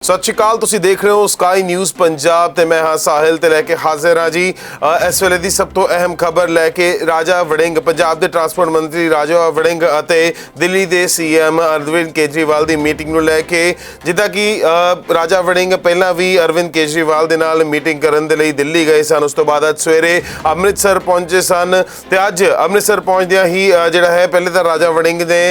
सत श्री अकाल, तुसीं देख रहे हो स्काई न्यूज़ पंजाब ते मैं हाँ साहिल ते लैके हाजिर हाँ जी। इस वेले दी सब तो अहम खबर लैके राजा वड़िंग, पंजाब के ट्रांसपोर्ट मंत्री राजा वड़िंग अते दिल्ली के CM अरविंद केजरीवाल की मीटिंग नूं लैके, जिद्दां कि राजा वड़िंग पहलां भी अरविंद केजरीवाल दे नाल मीटिंग करन दे लई दिल्ली गए सन। उस तो बाद अज सवेरे अमृतसर पहुंचे सन ते अज अमृतसर पहुंचदियां ही जिहड़ा है पहले तो राजा वड़िंग ने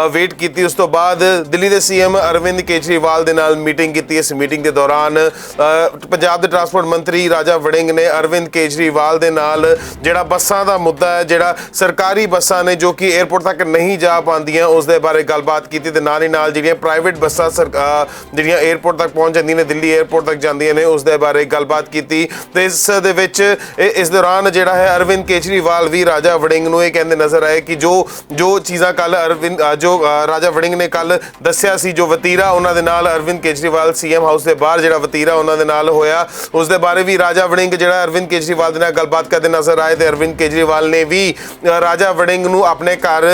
वेट की, उस तो बाद दिल्ली के CM अरविंद केजरीवाल दे नाल मीटिंग की। इस मीटिंग के दौरान पंजाब के ट्रांसपोर्ट मंत्री राजा वड़िंग ने अरविंद केजरीवाल दे नाल जिहड़ा बसां दा मुद्दा है, जिहड़ा सरकारी बसां ने जो कि एयरपोर्ट तक नहीं जा पांदियां, उस दे बारे गलबात की ते नाल ही नाल जिहड़ियां प्राइवेट बसां जिहड़ियां एयरपोर्ट तक पहुंच जांदियां ने, दिल्ली एयरपोर्ट तक जांदियां ने, उस दे बारे गलबात की। ते इस दौरान जिहड़ा है अरविंद केजरीवाल भी राजा वड़िंग नूं इह कहंदे नज़र आए कि जो चीज़ां कल राजा वड़िंग ने कल दस्सिया सी, जो वतीरा उन्हां दे नाल अरविंद केजरीवाल CM हाउस के बाहर जिहड़ा वतीरा उन्हां दे नाल होया, उस दे बारे भी राजा वड़िंग जिहड़ा अरविंद केजरीवाल दे नाल गलबात करदे नज़र आए। ते अरविंद केजरीवाल ने भी राजा वड़िंग नूं अपने घर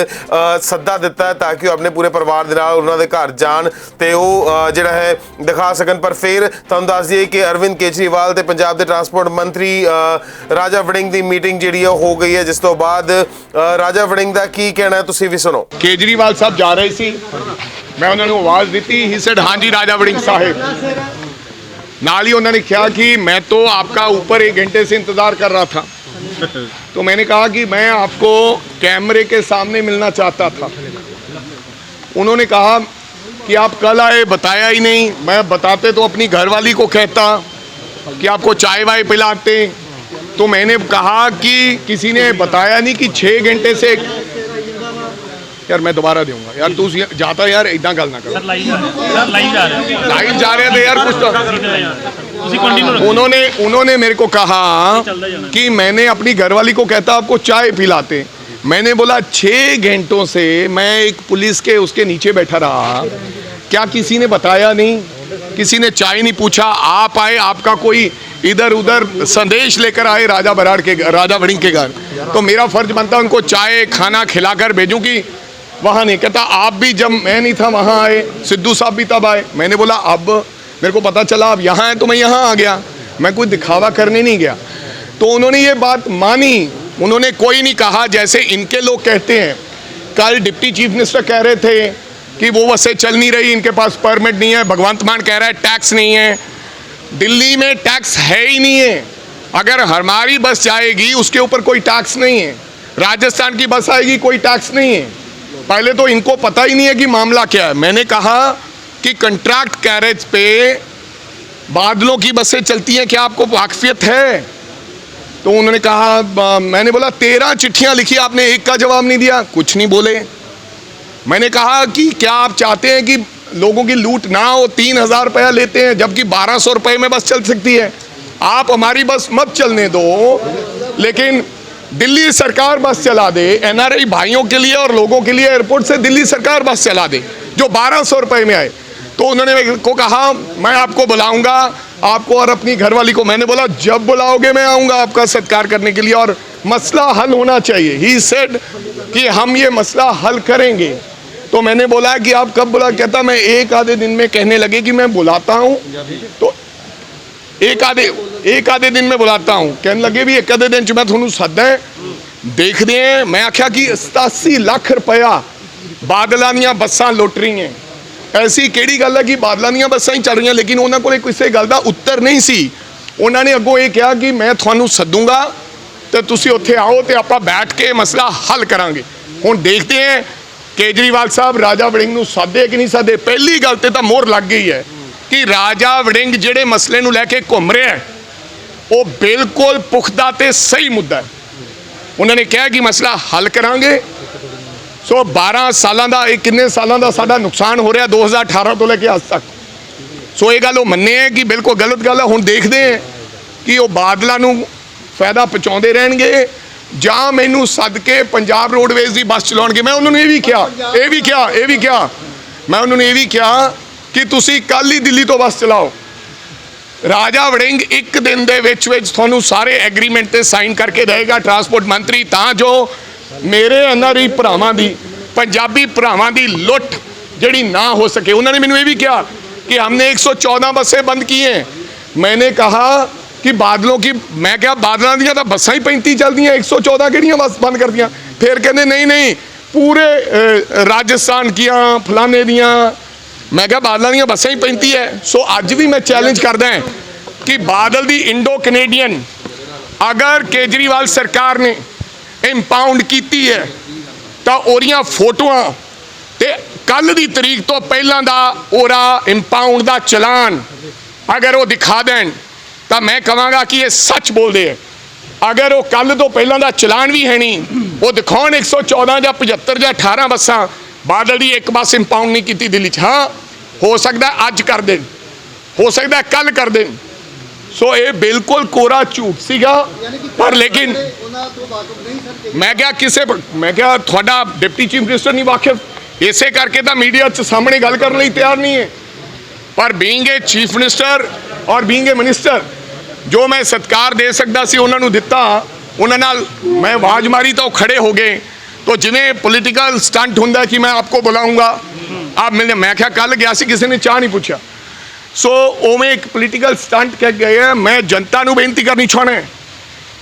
सद्दा दिता है ताकि वो अपने पूरे परिवार दे नाल उन्हां दे घर जाण ते वो जिहड़ा है दिखा सकन। पर फिर तुहानूं दस दईए कि अरविंद केजरीवाल ते पंजाब के ट्रांसपोर्ट मंत्री राजा वड़िंग की मीटिंग जिहड़ी हो गई है, जिस तो बाद राजा वड़िंग का की कहना है तुसीं भी सुनो। केजरीवाल साहब जा रहे सी, मैं उन्होंने आवाज़ दी, ही सेड हाँ जी राजा वड़िंग साहब। नाल ही उन्होंने कहा कि मैं तो आपका ऊपर 1 घंटे से इंतज़ार कर रहा था। तो मैंने कहा कि मैं आपको कैमरे के सामने मिलना चाहता था। उन्होंने कहा कि आप कल आए, बताया ही नहीं। मैं बताते तो अपनी घरवाली को कहता कि आपको चाय वाय पिलाते। तो मैंने कहा कि किसी ने बताया नहीं कि 6 घंटे से यार मैं दोबारा दूंगा यार, तू जाता यार इतना गल ना कर। सर लाइव जा रहे थे यार कुछ तो। उन्होंने मेरे को कहा कि मैंने अपनी घरवाली को कहता आपको चाय पिलाते। मैंने बोला 6 घंटों से मैं एक पुलिस के उसके नीचे बैठा रहा, क्या किसी ने बताया नहीं? किसी ने चाय नहीं पूछा? आप आए, आपका कोई इधर उधर संदेश लेकर आए राजा वड़िंग के घर, तो मेरा फर्ज बनता उनको चाय खाना खिलाकर भेजूं कि वहाँ नहीं। कहता आप भी जब मैं नहीं था वहाँ आए, सिद्धू साहब भी तब आए। मैंने बोला अब मेरे को पता चला अब यहाँ है तो मैं यहाँ आ गया, मैं कोई दिखावा करने नहीं गया। तो उन्होंने ये बात मानी, उन्होंने कोई नहीं कहा जैसे इनके लोग कहते हैं। कल डिप्टी चीफ मिनिस्टर कह रहे थे कि वो बसें चल नहीं रही, इनके पास परमिट नहीं है। भगवंत मान कह रहा है टैक्स नहीं है। दिल्ली में टैक्स है ही नहीं है। अगर हमारी बस जाएगी उसके ऊपर कोई टैक्स नहीं है, राजस्थान की बस आएगी कोई टैक्स नहीं है। पहले तो इनको पता ही नहीं है कि मामला क्या है। मैंने कहा कि कंट्रैक्ट कैरेज पे बादलों की बसें चलती हैं, क्या आपको वाकफियत है? तो उन्होंने कहा, मैंने बोला 13 चिट्ठियां लिखी आपने, एक का जवाब नहीं दिया, कुछ नहीं बोले। मैंने कहा कि क्या आप चाहते हैं कि लोगों की लूट ना हो? 3000 रुपया लेते हैं जबकि 1200 रुपये में बस चल सकती है। आप हमारी बस मत चलने दो, लेकिन दिल्ली सरकार बस चला दे NRI भाइयों के लिए और लोगों के लिए। एयरपोर्ट से दिल्ली सरकार बस चला दे जो 1200 रुपये में आए। तो उन्होंने मेरे को कहा मैं आपको बुलाऊंगा, आपको और अपनी घरवाली को। मैंने बोला जब बुलाओगे मैं आऊँगा आपका सत्कार करने के लिए, और मसला हल होना चाहिए। ही सेड कि हम ये मसला हल करेंगे। तो मैंने बोला कि आप कब बुला? कहता मैं एक आधे दिन में, कहने लगे कि मैं बुलाता हूँ, तो एक आधे दिन में बुलाता हूँ। कहने लगे भी एक आधे दिन च मैं थोनू सदा देख दे। मैं आख्या कि 87 लाख रुपया बादलों दी बसां लुट रही हैं। ऐसी केड़ी गल है कि बादलों दी बसां ही चल रही, लेकिन उन्होंने को किसी गल का उत्तर नहीं सी। उन्होंने अगों ये कहा कि मैं थोनू सदूंगा तो तुसी उत्थे आओ तो आप बैठ के मसला हल करांगे। हुण देखते हैं केजरीवाल साहब राजा वड़िंग नूं सादे कि नहीं सादे। पहली गल तो मोहर लग गई है कि राजा वड़िंग जिहड़े मसले नूं लैके घूम रहे हैं वो बिल्कुल पुख्ता ते सही मुद्दा है। उन्होंने कहा कि मसला हल करांगे। सो 12 सालों का, किन्ने सालों का साडा नुकसान हो रहा 2018 तो लेके आज तक। सो ये गल वो मन्ने है कि बिल्कुल गलत गल है। हुण देखते हैं कि वो बादलों नूं फायदा पहुँचाते रहणगे जां मैनू सद के पंजाब रोडवेज की बस चलाउणगे। मैं उन्होंने ये भी कहा मैं उन्होंने ये भी कहा कि तुसी कल ही दिल्ली तो बस चलाओ। राजा वड़िंग एक दिन दे विच तुहानू सारे एग्रीमेंट ते साइन करके देगा ट्रांसपोर्ट मंत्री, तां जो मेरे NRI भरावां दी, पंजाबी भरावां दी लुट जिहड़ी ना हो सके। उन्होंने मैनू ये भी कहा कि हमने 114 बसें बंद की हैं। मैंने कहा कि बादलों की, मैं क्या बादलों दियां तो बसां ही 35 चलदियां, 114 किहड़ियां बस बंद कर दियां। फिर कहते नहीं नहीं पूरे राजस्थान किया फलाने दियां। मैं क्या बादलों दियां बसां ही 35 है। सो अज भी मैं चैलेंज करदा है कि बादल दी इंडो कनेडियन अगर केजरीवाल सरकार ने इंपाउंड कीती है तो ओरियां फोटोआं ते कल दी तरीक तो पहलां दा ओरा इंपाउंड दा चलान अगर वो दिखा दें तो मैं कहांगा कि ये सच बोलते हैं। अगर वो कल तो पहलां दा चलान भी है नहीं, वो दिखाउण 114 या 75 या 18 बसां बादल दी एक बस इंपाउंड नहीं की दिल्ली च। हाँ हो सकता है अज कर दें, हो सकता है कल कर दें। सो ये बिल्कुल कोरा झूठ सीगा। पर लेकिन मैं क्या किसे, मैं क्या थोड़ा डिप्टी चीफ मिनिस्टर नहीं वाकिफ, इसे करके तो मीडिया च सामने गल करने लई तैयार नहीं है। पर बीइंग ए चीफ मिनिस्टर और बीइंग ए मिनिस्टर जो मैं सत्कार दे सकता सी उन्होंने दिता, उन्होंने नाल मैं आवाज मारी तो खड़े हो गए। तो जिवें पॉलिटिकल स्टंट हुंदा कि मैं आपको बुलाऊंगा आप मिलने, मैं क्या कल गया सी किसी ने चाह नहीं पूछा। सो उवें एक पॉलिटिकल स्टंट कह गए हैं। मैं जनता नूं बेनती करनी चाहना है,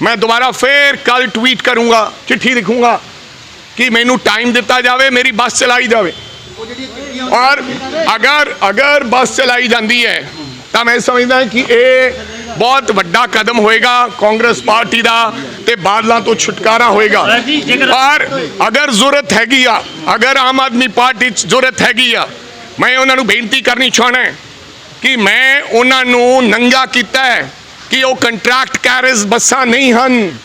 मैं दोबारा फिर कल ट्वीट करूंगा, चिट्ठी लिखूंगा कि मैनू टाइम दिता जाए, मेरी बस चलाई जाए। और अगर बस चलाई जाती है तो मैं समझदा कि ये बहुत वड्डा कदम होएगा कांग्रेस पार्टी का, ते बादलों तो छुटकारा होएगा। और अगर जरूरत हैगी आ, अगर आम आदमी पार्टी जरूरत हैगी आ, मैं उन्होंने बेनती करनी चाहना है कि मैं उन्होंने नंगा किया है कि वो कंट्रैक्ट कैरेज बसां नहीं हन,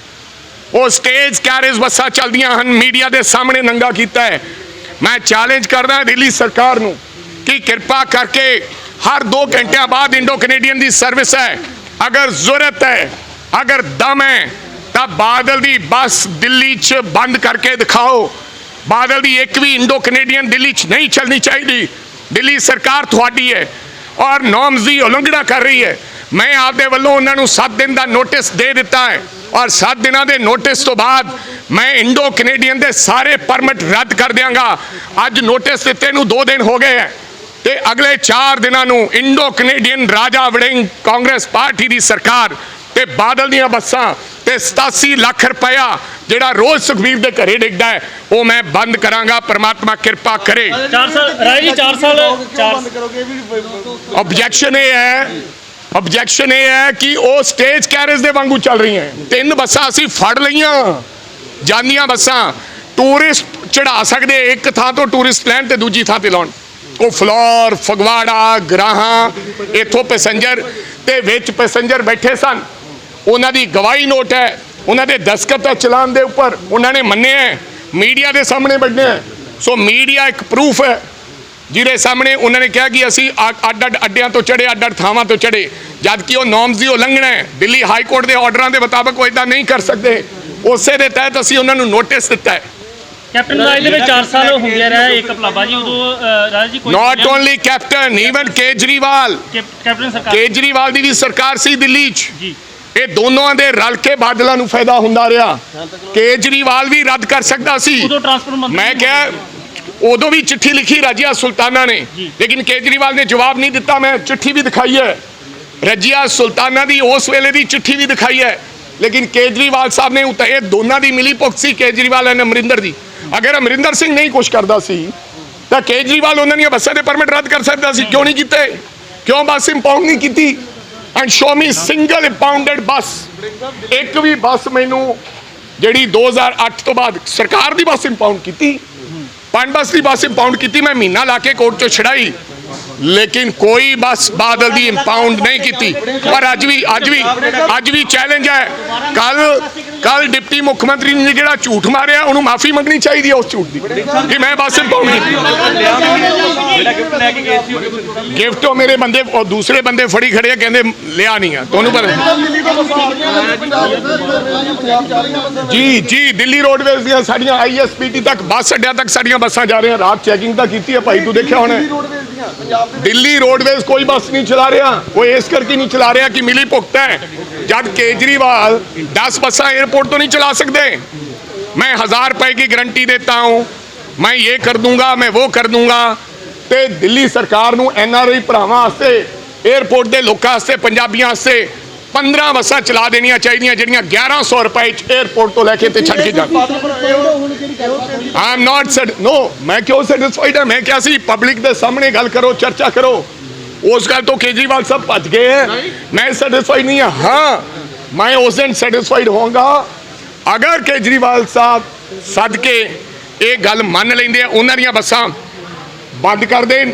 वो स्टेज कैरेज बसां चलदियां हन। मीडिया के सामने नंगा किया है। मैं चैलेंज करदा दिल्ली सरकार नूं कि कृपा करके हर 2 घंटे बाद इंडो कनेडियन की सर्विस है। अगर जरूरत है, अगर दम है तो बादल दी बस दिल्ली च बंद करके दिखाओ। बादल दी एक भी इंडो कनेडियन दिल्ली च नहीं चलनी चाहिए। दिल्ली सरकार थोड़ी है और नॉर्म्स की उलंघना कर रही है। मैं आपके वालों उन्होंने 7 दिन का नोटिस दे दिता है और 7 दिनों के नोटिस तो बाद मैं इंडो कनेडियन के सारे परमिट रद्द कर देंगा। अज नोटिस दिते नूं 2 दिन हो गए हैं ते अगले 4 दिनों नूं इंडो कनेडियन राजा वड़िंग कांग्रेस पार्टी की सरकार ते बादल दियां बसां ते 87 लाख रुपया जिहड़ा रोज सुखबीर के घरे डिगदा है वो मैं बंद करांगा। परमात्मा कृपा करे। 4 साल राय जी 4 साल ऑब्जेक्शन ये है कि वो स्टेज कैरेज दे वांगू चल रही हैं। 3 बसां असीं फड़ लईआं जांदियां बसां टूरिस्ट चढ़ा सकते एक थां तो टूरिस्ट लैन ते दूजी थां ते लाउण। वो फ्लोर फगवाड़ा ग्राहां इत्थों पैसेंजर ते विच पैसेंजर बैठे सन, उन्हां दी गवाही नोट है, उन्हां दे दस्तखत है चलान दे उपर, उन्होंने मन्ने हैं, मीडिया के सामने बने हैं। सो मीडिया एक प्रूफ है जिहदे सामने उन्होंने कहा कि असी अड्ड अड्डियां तो चढ़े, अड्ड थावां तो चढ़े, जबकि वो नॉर्म्स की उलंघना है। दिल्ली हाई कोर्ट के ऑर्डर के मुताबिक वो इदा नहीं कर सकते। उस दे तहत असी उन्होंने नोटिस दिता है। कैप्टन राज दे 4 साल ਹੁੰਦੇ ਰਹੇ ਇੱਕ ਭਲਾਵਾ ਜੀ ਉਦੋਂ ਰਾਜ ਜੀ ਕੋਈ not only captain even Kejriwal captain सरकार केजरीवाल की भी सरकार सी दिल्ली च। जी ये दोनों दे रल के बादलों नूं फायदा हुंदा रहा। केजरीवाल भी रद्द कर सकता सी। ਉਦੋਂ ट्रांसपोर्ट मंत्री मैं क्या उदों भी चिट्ठी लिखी रजिया सुल्ताना ने, लेकिन केजरीवाल ने जवाब नहीं दिता। मैं चिट्ठी भी दिखाई है रजिया सुल्ताना की, उस वेले की चिट्ठी भी दिखाई है, लेकिन केजरीवाल साहब ने ये दोनों की मिली भुगत सी केजरीवाल और अमरिंदर की। अगर अमरिंदर सिंह नहीं कुछ करता सी तो केजरीवाल उन्होंने बसां के परमिट रद्द कर सकता सी। क्यों नहीं किते? क्यों बस इंपाउंड नहीं की? एंड शो मी सिंगल इंपाउंडेड बस। एक भी बस मैनू जी 2008 तो बाद सरकार की बस इंपाउंड की, पनबस की बस इंपाउंड की, मैं महीना ला के कोर्ट चो छड़ाई, लेकिन कोई बस बादल की इंपाउंड नहीं की। पर अज भी चैलेंज है। कल डिप्टी मुख्यमंत्री ने जो झूठ मारिया उन्होंने माफ़ी मंगनी चाहिए उस झूठ की कि मैं बस इंपाउंड की। गिफ्ट मेरे बंदे और दूसरे बंदे फड़ी खड़े कहते लिया नहीं है। तो जी दिल्ली रोडवेज दियां साड़ियां ISPT तक बस अड्डा तक साड़ियां बसां जा रही हैं। रात चैकिंग तो की है भाई, तू देखा होना। दिल्ली रोडवेज कोई बस नहीं चला रहा, वो इस करके नहीं चला रहा कि मिली भुगत है। जब केजरीवाल 10 बसां एयरपोर्ट तो नहीं चला सकते। मैं 1000 रुपए की गारंटी देता हूँ, मैं ये कर दूंगा, मैं वो कर दूंगा। ਤੇ ਦਿੱਲੀ ਸਰਕਾਰ ਨੂੰ ਐਨਆਰਆਈ ਭਰਾਵਾਂ ਵਾਸਤੇ, 에ਅਰਪੋਰਟ ਦੇ ਲੋਕਾਂ ਵਾਸਤੇ, ਪੰਜਾਬੀਆਂ ਵਾਸਤੇ 15 ਬੱਸਾਂ ਚਲਾ ਦੇਣੀਆਂ ਚਾਹੀਦੀਆਂ ਜਿਹੜੀਆਂ 1100 ਰੁਪਏ ਚ 에ਅਰਪੋਰਟ ਤੋਂ ਲੈ ਕੇ ਤੇ ਛੱਡ ਕੇ ਜਾਣ। ਆਈ ਐਮ ਨਾਟ ਸੈਟ ਨੋ, ਮੈਂ ਕਿਉਂ ਸੈਟੀਸਫਾਈਡ ਹਾਂ? ਮੈਂ ਕਿਹਾ ਸੀ ਪਬਲਿਕ ਦੇ ਸਾਹਮਣੇ ਗੱਲ ਕਰੋ, ਚਰਚਾ ਕਰੋ। ਉਸ ਗੱਲ ਤੋਂ ਕੇਜਰੀਵਾਲ ਸਾਹਿਬ ਭੱਜ ਗਏ ਹੈ। ਮੈਂ ਸੈਟੀਸਫਾਈਡ ਨਹੀਂ ਹਾਂ। ਹਾਂ, ਮੈਂ ਉਸ ਦਿਨ ਸੈਟੀਸਫਾਈਡ ਹੋਵਾਂਗਾ ਅਗਰ ਕੇਜਰੀਵਾਲ ਸਾਹਿਬ ਸੱਦ ਕੇ ਇਹ ਗੱਲ ਮੰਨ ਲੈਂਦੇ ਆ, ਉਹਨਾਂ ਦੀਆਂ ਬੱਸਾਂ ਬੰਦ ਕਰ ਦੇਣ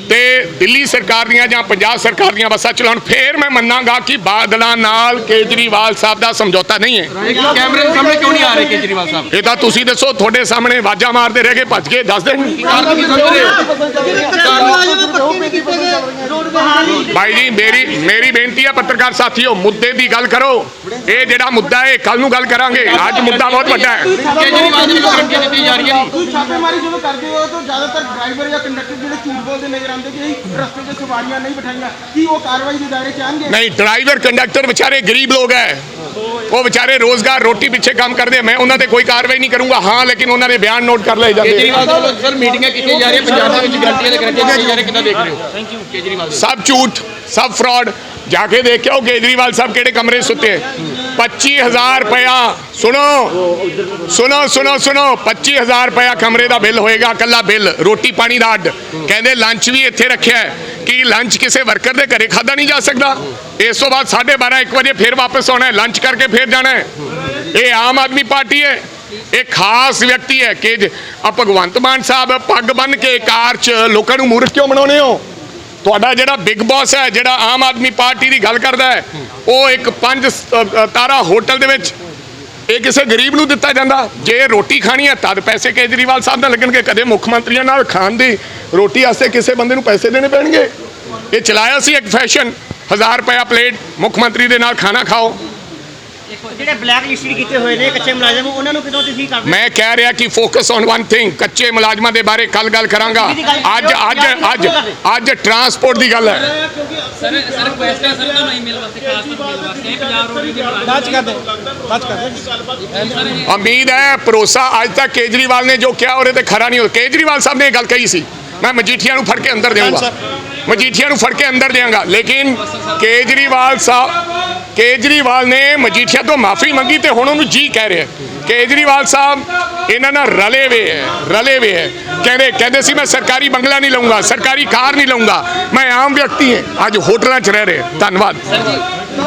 ਤੇ ਦਿੱਲੀ ਸਰਕਾਰ ਦੀਆਂ ਜਾਂ ਪੰਜਾਬ ਸਰਕਾਰ ਦੀਆਂ ਬੱਸਾਂ ਚਲਾਉਣ, ਫੇਰ ਮੈਂ ਮੰਨਾਂਗਾ ਕਿ ਬਾਦਲਾਂ ਨਾਲ ਕੇਜਰੀਵਾਲ ਸਾਹਿਬ ਦਾ ਸਮਝੌਤਾ ਨਹੀਂ ਹੈ। ਕੈਮਰੇ ਦੇ ਸਾਹਮਣੇ ਕਿਉਂ ਨਹੀਂ ਆ ਰਹੇ ਕੇਜਰੀਵਾਲ ਸਾਹਿਬ? ਇਹ ਤਾਂ ਤੁਸੀਂ ਦੱਸੋ, ਤੁਹਾਡੇ ਸਾਹਮਣੇ ਆਵਾਜ਼ਾਂ ਮਾਰਦੇ ਰਹਿ ਗਏ, ਭੱਜ ਕੇ ਦੱਸ ਦੇਣ। ਭਾਈ ਜੀ ਮੇਰੀ ਬੇਨਤੀ ਹੈ ਪੱਤਰਕਾਰ ਸਾਥੀਓ, ਮੁੱਦੇ ਦੀ ਗੱਲ ਕਰੋ। ਇਹ ਜਿਹੜਾ ਮੁੱਦਾ ਹੈ ਕੱਲ ਨੂੰ ਗੱਲ ਕਰਾਂਗੇ, ਅੱਜ ਮੁੱਦਾ ਬਹੁਤ ਵੱਡਾ ਹੈ। ਕੇਜਰੀਵਾਲ ਦੀ ਧਮਕੀ ਦਿੱਤੀ ਜਾ ਰਹੀ ਹੈ ਜੀ। ਤੁਸੀਂ ਛਾਪੇਮਾਰੀ ਜਦੋਂ ਕਰਦੇ ਹੋ ਤਾਂ ਜ਼ਿਆਦਾਤਰ ਡਰਾਈਵਰ ਜਾਂ ਕੰਡਕਟਰ ਜਿਹੜੇ ਝੂਠ ਬੋਲਦੇ ਨਜ਼ਰ ਆਉਂਦੇ ਕਿ ਰਸਤੇ 'ਚ ਸਵਾਰੀਆਂ ਨਹੀਂ ਬਿਠਾਈਆਂ, ਕੀ ਉਹ ਕਾਰਵਾਈ ਦੇ ਦਾਇਰੇ 'ਚ ਆਉਣਗੇ? नहीं, ड्राइवर कंडक्टर बेचारे गरीब लोग हैं, वो बेचारे रोजगार रोटी पीछे काम करते हैं। मैं उन्होंने कोई कार्रवाई नहीं करूंगा। हाँ, लेकिन उन्होंने बयान नोट कर ले जाते ਕੇਜਰੀਵਾਲ ਵੱਲੋਂ ਸਰ ਮੀਟਿੰਗਾਂ ਕੀਤੀਆਂ ਜਾ ਰਹੀਆਂ ਪੰਜਾਬ ਦੇ ਵਿੱਚ, ਗਰੰਟੀਆਂ ਦੇ ਗਰੰਟੀਆਂ ਕੀਤੀਆਂ ਜਾ ਰਹੀਆਂ, ਕਿੱਦਾਂ ਦੇਖ ਰਹੇ ਹੋ? Thank you. ਕੇਜਰੀਵਾਲ सब झूठ, सब फ्रॉड। जाके देखे हो केजरीवाल साहब केड़े कमरे सुते 25,000 रुपया। सुनो सुनो सुनो सुनो 25,000 रुपया कमरे का बिल होएगा, कला बिल, रोटी पानी का अड। कहते लंच भी इत्थे रखा है कि लंच किसी वर्कर के घरे खादा नहीं जा सकता। इस तो बाद 12:30 1 बजे फिर वापस आना है, लंच करके फिर जाना है। ये आम आदमी पार्टी है, एक खास व्यक्ति है कि भगवंत मान साहब पग बन के कार च लोगों को मूर्ख क्यों बनाने हो? ਤੁਹਾਡਾ ਜਿਹੜਾ ਬਿਗ ਬੌਸ ਹੈ, ਜਿਹੜਾ ਆਮ ਆਦਮੀ ਪਾਰਟੀ ਦੀ ਗੱਲ ਕਰਦਾ ਹੈ, ਉਹ ਇੱਕ 5 ਤਾਰਾ ਹੋਟਲ ਦੇ ਵਿੱਚ ਇਹ ਕਿਸੇ ਗਰੀਬ ਨੂੰ ਦਿੱਤਾ ਜਾਂਦਾ। ਜੇ ਰੋਟੀ ਖਾਣੀ ਹੈ ਤਦ ਪੈਸੇ ਕੇਜਰੀਵਾਲ ਸਾਹਿਬ ਨਾਲ ਲੱਗਣਗੇ। ਕਦੇ ਮੁੱਖ ਮੰਤਰੀਆਂ ਨਾਲ ਖਾਣ ਦੀ ਰੋਟੀ ਵਾਸਤੇ ਕਿਸੇ ਬੰਦੇ ਨੂੰ ਪੈਸੇ ਦੇਣੇ ਪੈਣਗੇ? ਇਹ ਚਲਾਇਆ ਸੀ ਇੱਕ ਫੈਸ਼ਨ, 1000 ਰੁਪਇਆ ਪਲੇਟ, ਮੁੱਖ ਮੰਤਰੀ ਦੇ ਨਾਲ ਖਾਣਾ ਖਾਓ। ਜਿਹੜੇ ਬਲੈਕ ਲਿਸਟਡ ਕੀਤੇ ਹੋਏ ਨੇ ਕੱਚੇ ਮੁਲਾਜ਼ਮ, ਉਹਨਾਂ ਨੂੰ ਕਿਦੋਂ ਤੁਸੀਂ ਕਰਦੇ? ਮੈਂ ਕਹਿ ਰਿਹਾ ਕਿ ਫੋਕਸ ਔਨ ਵਨ ਥਿੰਗ, ਕੱਚੇ ਮੁਲਾਜ਼ਮਾਂ ਦੇ ਬਾਰੇ ਕੱਲ ਗੱਲ ਕਰਾਂਗਾ। ਅੱਜ ਟਰਾਂਸਪੋਰਟ ਦੀ ਗੱਲ ਹੈ। ਸਰ ਰਿਕੁਐਸਟ ਹੈ ਸਰ ਤੁਹਾਨੂੰ ਈਮੇਲ ਵਾਸਤੇ, ਖਾਸ ਤੌਰ ਤੇ ਵਾਸਤੇ ਪੰਜਾਬ ਰੋਡ ਦੇ ਉਮੀਦ ਹੈ ਭਰੋਸਾ ਅੱਜ ਤੱਕ ਕੇਜਰੀਵਾਲ ਨੇ ਜੋ ਕਿਹਾ ਉਹਦੇ ਤੇ ਖਰਾ ਨਹੀਂ ਹੋ। ਕੇਜਰੀਵਾਲ ਸਾਹਿਬ ਨੇ ਇਹ ਗੱਲ ਕਹੀ ਸੀ, ਮੈਂ ਮਜੀਠੀਆ ਨੂੰ ਫੜ ਕੇ ਅੰਦਰ ਦੇਵਾਂਗਾ, ਮਜੀਠੀਆ ਨੂੰ ਫੜ ਕੇ ਅੰਦਰ ਦੇਵਾਂਗਾ। ਲੇਕਿਨ ਕੇਜਰੀਵਾਲ ਨੇ ਮਜੀਠੀਆ ਤੋਂ ਮਾਫੀ ਮੰਗੀ ਤੇ ਹੁਣ ਉਹਨੂੰ ਜੀ ਕਹਿ ਰਿਹਾ। ਕੇਜਰੀਵਾਲ ਸਾਹਿਬ ਇਹਨਾਂ ਨਾਲ ਰਲੇ ਵੇ ਹੈ। ਕਹਿੰਦੇ ਸੀ ਮੈਂ ਸਰਕਾਰੀ ਬੰਗਲਾ ਨਹੀਂ ਲਊਂਗਾ, ਸਰਕਾਰੀ ਕਾਰ ਨਹੀਂ ਲਊਂਗਾ। ਮੈਂ ਆਮ ਵਿਅਕਤੀ ਹਾਂ, ਅੱਜ ਹੋਟਲਾਂ 'ਚ ਰਹਿ ਰਹੇ। ਧੰਨਵਾਦ।